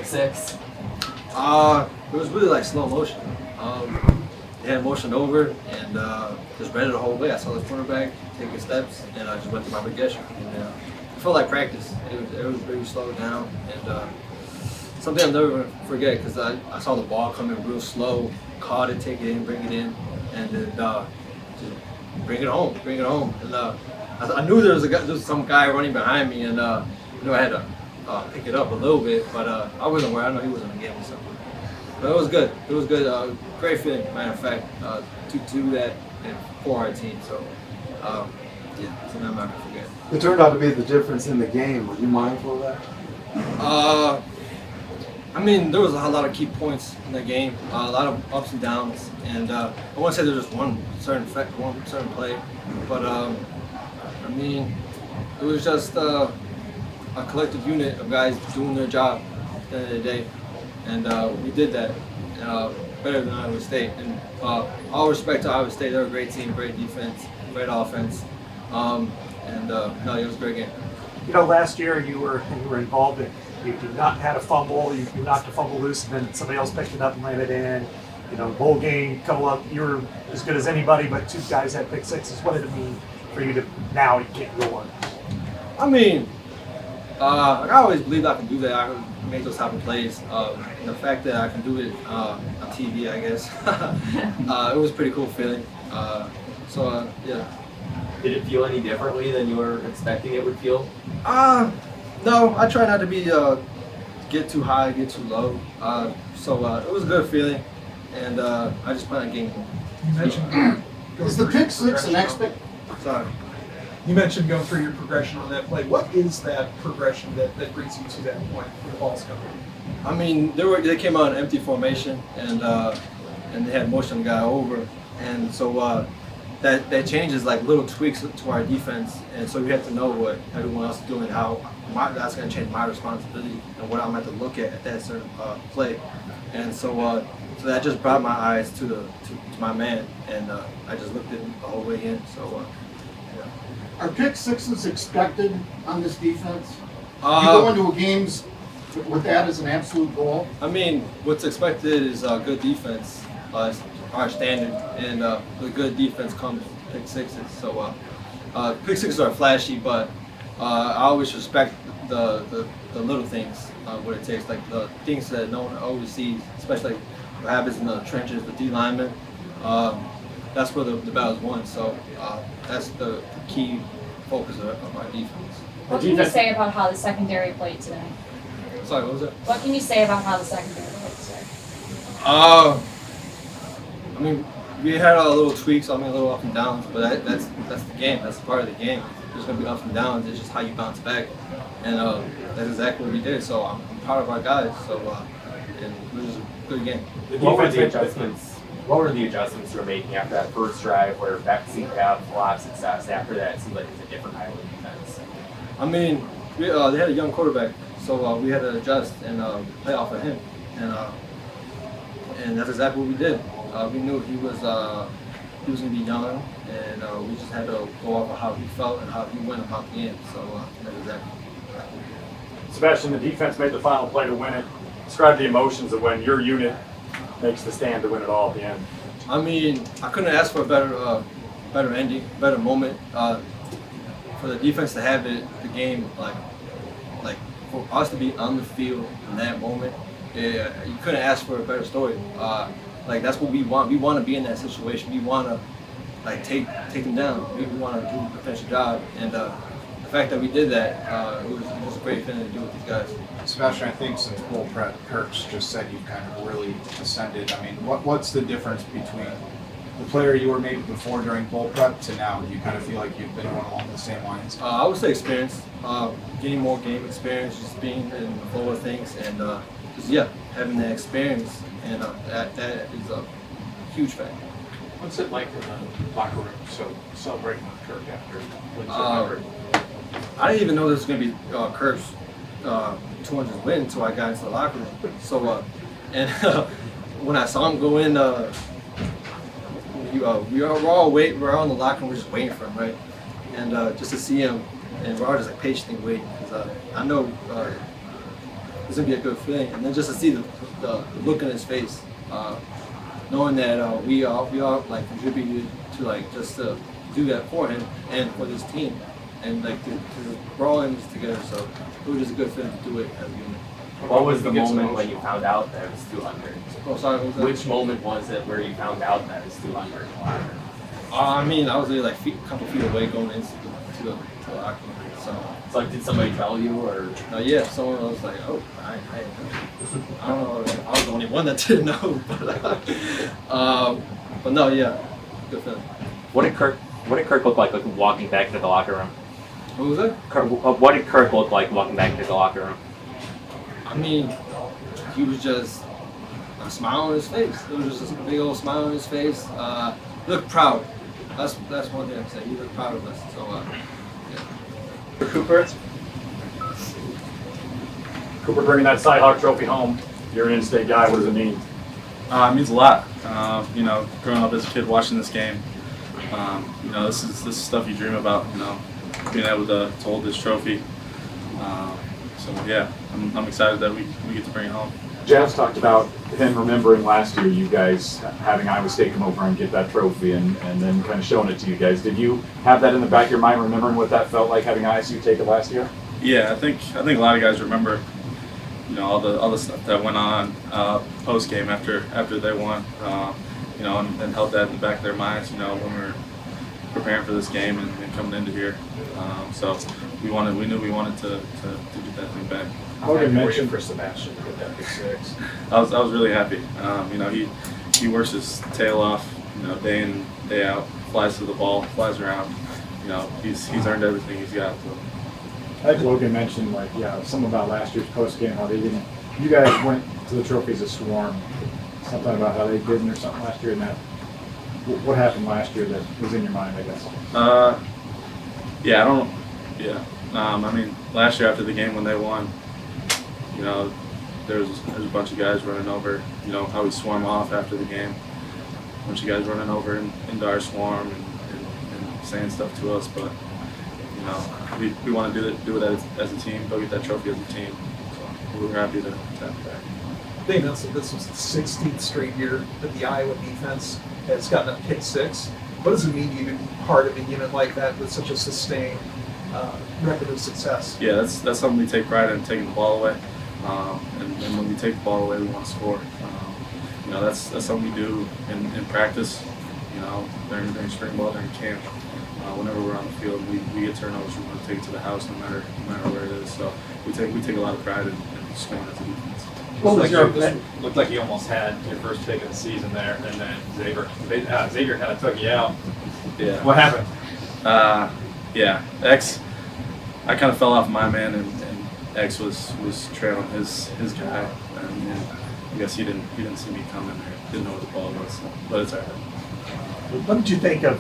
six? It was really like slow motion. They had motioned over and just read it the whole way. I saw the cornerback taking steps, and I just went to my progression. And it felt like practice. It was really slowed down, and something I'll never forget because I saw the ball coming real slow, caught it, take it in, bring it in, and then just bring it home. And I knew there was some guy running behind me, and I knew I had to pick it up a little bit, but I wasn't worried. I know he wasn't gonna get me something. But it was good. It was good. Great feeling, matter of fact, to do that for our team. So, yeah, something I'm not gonna forget. It turned out to be the difference in the game. Were you mindful of that? I mean, there was a lot of key points in the game, a lot of ups and downs, and I won't say there's just one certain play, but I mean, it was just a collective unit of guys doing their job at the end of the day, and we did that better than Iowa State. And all respect to Iowa State, they're a great team, great defense, great offense, no, it was a great game. You know, last year you were involved in. You had a fumble, you knocked a fumble loose, and then somebody else picked it up and ran it in. You know, bowl game, couple up, you were as good as anybody, but two guys had pick sixes. What did it mean for you to now get your one? I mean, I always believed I could do that. I could make those type of plays. And the fact that I can do it on TV, I guess, it was a pretty cool feeling. Yeah. Did it feel any differently than you were expecting it would feel? No, I try not to be get too high, get too low. It was a good feeling, and I just plan on getting more. Is the pick six an expect? Sorry. You mentioned going through your progression on that play. What is that progression that brings you to that point where the ball's coming? I mean, they came out in empty formation, and they had motion the guy over, and so that changes like little tweaks to our defense, and so we have to know what everyone else is doing, how that's going to change my responsibility and what I'm going to have to look at that certain play, and so that just brought my eyes to my man, and I just looked at him the whole way in. So yeah. Are pick sixes expected on this defense? You go into a games with that as an absolute goal? I mean, what's expected is good defense, our standard, and the good defense comes pick sixes. So pick sixes are flashy, but I always respect the little things, what it takes, like the things that no one always sees, especially what happens in the trenches, the D linemen. That's where the battle's won. So that's the key focus of our defense. What can you say about how the secondary played today? Sorry, what was it? What can you say about how the secondary played today? I mean, we had a little tweaks, a little up and downs, but that's the game. That's part of the game. There's going to be ups and downs. It's just how you bounce back, and that's exactly what we did. So I'm proud of our guys. So and it was a good game. What were the adjustments you were making after that first drive where Beck seemed to have a lot of success? After that, it seemed like it was a different Iowa defense. I mean, they had a young quarterback, so we had to adjust and play off of him, and that's exactly what we did. We knew he was going to be young, and we just had to go off of how he felt and how he went about the game. So that's exactly. Sebastian, the defense made the final play to win it. Describe the emotions of when your unit makes the stand to win it all at the end. I mean, I couldn't ask for a better ending, better moment. For the defense to have the game, like for us to be on the field in that moment, you couldn't ask for a better story. Like that's what we want. We want to be in that situation. We want to like take them down. We want to do a defensive job, and the fact that we did that, it was a great feeling to do with these guys. Sebastian, I think since bowl prep, Kirk's just said you've kind of really ascended. I mean, what's the difference between the player you were maybe before during bowl prep to now? Do you kind of feel like you've been going along the same lines? I would say experience, getting more game experience, just being in the flow of things, and just having that experience, and that is a huge factor. What's it like in the locker room? So celebrating with Kirk after wins? I didn't even know there was going to be Kirk's 200th win until I got into the locker room. So, when I saw him go in, we're all in the locker room, we're just waiting for him, right? And just to see him, and we're all just like patiently waiting, because I know it's gonna be a good feeling. And then just to see the look in his face, knowing that we all like contributed to like just to do that for him and for this team, and like we're all in this together. So it was just a good feeling to do it as a unit. What was the moment when you found out that it was 200? Oh, sorry, what was that? Which moment was it where you found out that it was 200? I mean, I was really like a couple feet away going into the locker room. So It's like, did somebody tell you, or? yeah, someone was like, oh, I don't know. I was the only one that didn't know. But no, yeah, good feeling. What did Kirk look like walking back into the locker room? What was that? What did Kirk look like walking back into the locker room? I mean, he was just a smile on his face. It was just a big old smile on his face. He looked proud. That's one thing I can say. He looked proud of us. So, yeah. Cooper bringing that Cyhawk trophy home. You're an in-state guy. What does it mean? It means a lot. You know, growing up as a kid watching this game, you know, this is stuff you dream about. You know, being able to hold this trophy. So yeah, I'm excited that we get to bring it home. Jazz talked about him remembering last year you guys having Iowa State come over and get that trophy and then kind of showing it to you guys. Did you have that in the back of your mind, remembering what that felt like having ISU take it last year? Yeah, I think a lot of guys remember, you know, all the stuff that went on post game after they won, you know, and held that in the back of their minds, you know, when we were preparing for this game and coming into here. So we knew we wanted to get that thing back. Logan mentioned for Sebastian to get that big 6. I was really happy. You know, he works his tail off, you know, day in, day out, flies to the ball, flies around. You know, he's earned everything he's got. So. I think Logan mentioned, like, yeah, something about last year's post game, how they didn't. You guys went to the trophy as a swarm. Something about how they didn't or something last year, and that. What happened last year that was in your mind, I guess? Yeah, I don't. Yeah, I mean, last year after the game when they won, you know, there's a bunch of guys running over. You know how we swarm off after the game. A bunch of guys running over into our swarm and saying stuff to us, but you know, we want to do it as a team. Go get that trophy as a team. So we're happy to have it back. I think this was the 16th straight year that the Iowa defense has gotten a pick 6. What does it mean to you to be part of a unit like that with such a sustained record of success? Yeah, that's something we take pride in, taking the ball away. And when we take the ball away, we want to score. You know, that's something we do in practice. You know, during spring ball, during camp. Whenever we're on the field, we get turnovers. We want to take it to the house, no matter where it is. So we take a lot of pride in scoring as a defense. Looked like you almost had your first pick of the season there, and then Xavier kind of took you out. Yeah. What happened? Yeah. X, I kind of fell off my man, and X was trailing his guy, and I guess he didn't see me coming or didn't know what the ball was, but it's all right. What did you think of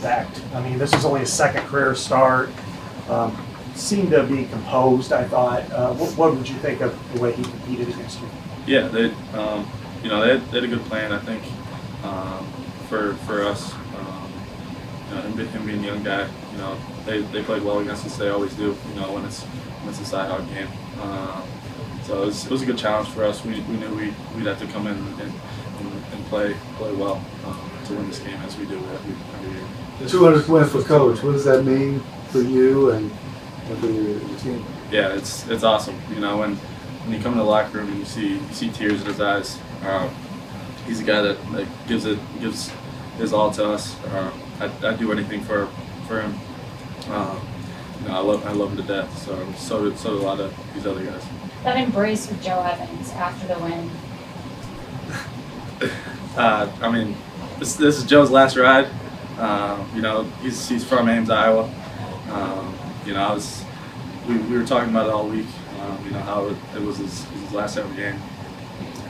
Becht? I mean, this is only his second career start. Seemed to be composed, I thought. What would you think of the way he competed against you? Yeah, they had a good plan, I think, for us. You know, him being a young guy, you know, they played well against us. They always do, you know, when it's a Cyhawk game. So it was a good challenge for us. We knew we'd have to come in and play well to win this game, as we do every year. 200th win for Coach. What does that mean for you and for your team? Yeah, it's awesome. You know, when you come in the locker room and you see tears in his eyes, he's a guy that gives his all to us. I'd do anything for him. You know, I love him to death. So do a lot of these other guys. That embrace with Joe Evans after the win. I mean, this is Joe's last ride. You know, he's from Ames, Iowa. You know, we were talking about it all week. You know, how it was his last ever game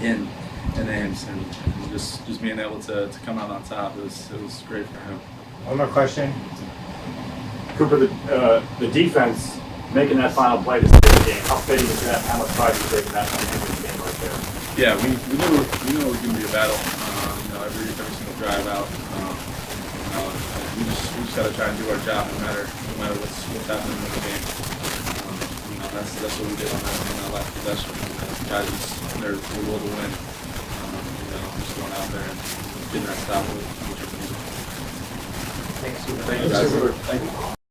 in Ames, and just being able to come out on top, it was great for him. One more question. Cooper, the defense making that final play to save the game, how fitting is that? How much pride do you take in that game right there? Yeah, we knew it was going to be a battle. You know, every single drive out. You know, we just got to try and do our job no matter what's happening in the game. You know, That's what we did on that last possession. Guys, they're will to win. Just going out there and getting that stop, which was needed. Thanks. Thank you guys. Thank you.